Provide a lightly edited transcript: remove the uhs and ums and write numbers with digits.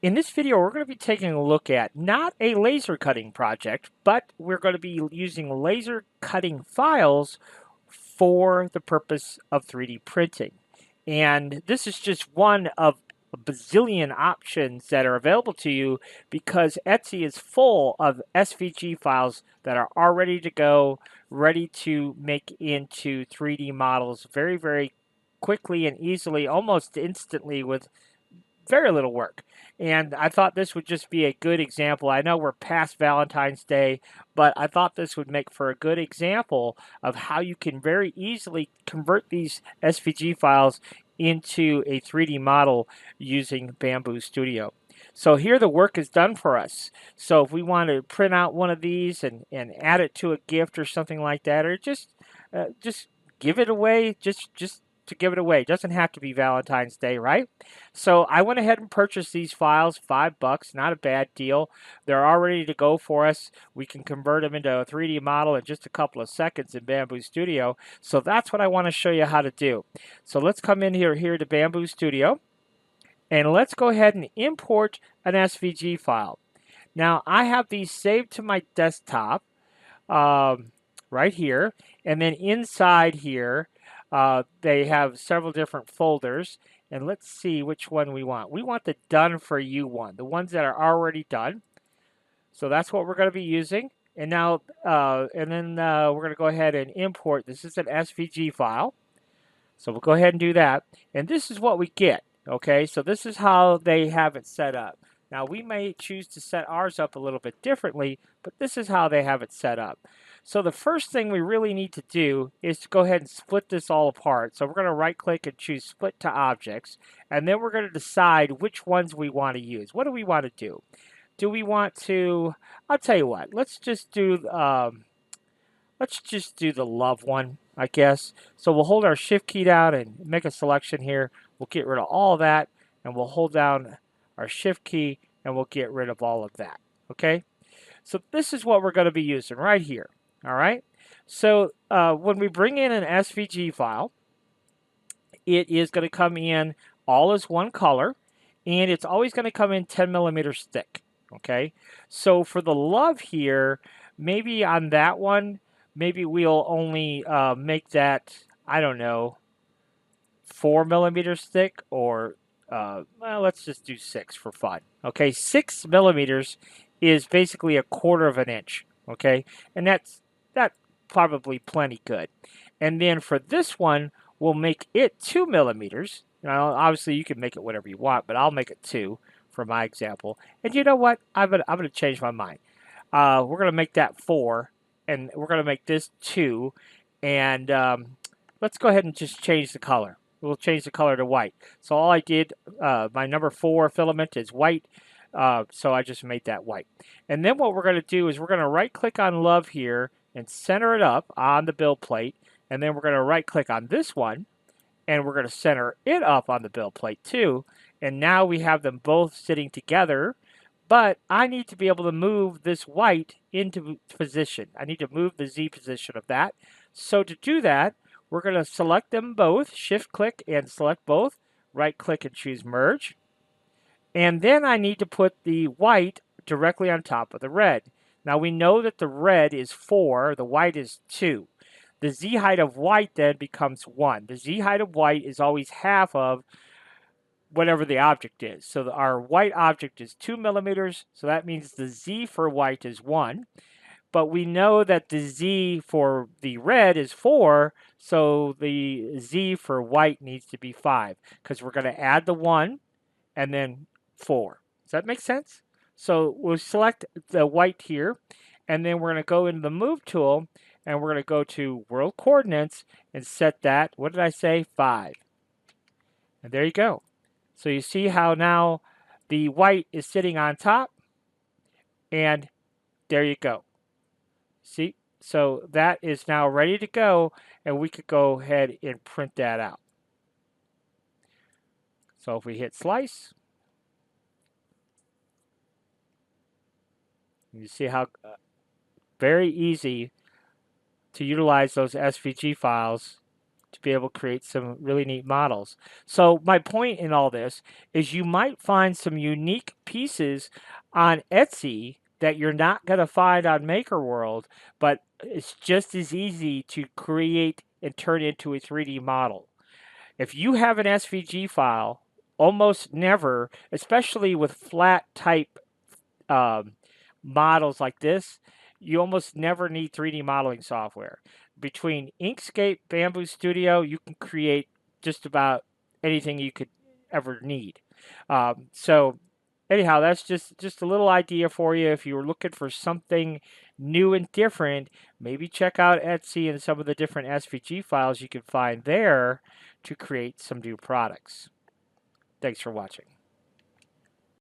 In this video, we're going to be taking a look at not a laser cutting project, but we're going to be using laser cutting files for the purpose of 3D printing. And this is just one of a bazillion options that are available to you because Etsy is full of SVG files that are all ready to go, ready to make into 3D models very, very quickly and easily, almost instantly with very little work. And I thought this would just be a good example. I know we're past Valentine's Day, but I thought this would make for a good example of how you can very easily convert these SVG files into a 3D model using Bambu Studio. So here the work is done for us. So if we want to print out one of these and add it to a gift or something like that, or just give it away, just to give it away. It doesn't have to be Valentine's Day, right? So I went ahead and purchased these files, $5, not a bad deal. They're all ready to go for us. We can convert them into a 3D model in just a couple of seconds in Bambu Studio. So that's what I want to show you how to do. So let's come in here to Bambu Studio, and let's go ahead and import an SVG file. Now I have these saved to my desktop right here, and then inside here they have several different folders, and let's see which one we want. We want the done for you one, the ones that are already done. So that's what we're going to be using. And now, we're going to go ahead and import. This is an SVG file. So we'll go ahead and do that. And this is what we get. Okay, so this is how they have it set up. Now we may choose to set ours up a little bit differently, but this is how they have it set up. So the first thing we really need to do is to go ahead and split this all apart. So we're going to right click and choose split to objects, and then we're going to decide which ones we want to use. What do we want to do? Do we want to, I'll tell you what, let's just do the love one, I guess. So we'll hold our shift key down and make a selection here. We'll get rid of all of that, and we'll hold down our shift key and we'll get rid of all of that. Okay, so this is what we're going to be using right here. All right, so when we bring in an SVG file, it is going to come in all as one color, and it's always going to come in 10 millimeters thick. Okay, so for the love here, maybe on that one, maybe we'll only make that, I don't know, 4 millimeters thick, or well, let's just do 6 for fun. Okay, 6 millimeters is basically a quarter of an inch. Okay, and that's probably plenty good. And then for this one, we'll make it 2 millimeters. Now, obviously, you can make it whatever you want, but I'll make it 2 for my example. And you know what? I'm gonna change my mind. We're gonna make that 4, and we're gonna make this 2, and let's go ahead and just change the color. We'll change the color to white. So all I did, my number 4 filament is white, so I just made that white. And then what we're going to do is we're going to right click on love here and center it up on the build plate. And then we're going to right click on this one, and we're going to center it up on the build plate too. And now we have them both sitting together, but I need to be able to move this white into position. I need to move the Z position of that. So to do that, we're going to select them both, shift click and select both, right click and choose merge. And then I need to put the white directly on top of the red. Now we know that the red is 4, the white is 2. The Z height of white then becomes 1. The Z height of white is always half of whatever the object is. So our white object is 2 millimeters, so that means the Z for white is 1. But we know that the Z for the red is 4, so the Z for white needs to be 5, because we're going to add the 1 and then 4. Does that make sense? So we'll select the white here, and then we're going to go into the Move tool, and we're going to go to World Coordinates and set that, what did I say, 5. And there you go. So you see how now the white is sitting on top, and there you go. See, so that is now ready to go, and we could go ahead and print that out. So if we hit slice, you see how very easy to utilize those SVG files to be able to create some really neat models. So my point in all this is you might find some unique pieces on Etsy that you're not going to find on Maker World, but it's just as easy to create and turn into a 3D model. If you have an SVG file, almost never, especially with flat type um, models like this, you almost never need 3D modeling software. Between Inkscape, Bambu Studio, you can create just about anything you could ever need. So anyhow, that's just a little idea for you. If you were looking for something new and different, maybe check out Etsy and some of the different SVG files you can find there to create some new products. Thanks for watching.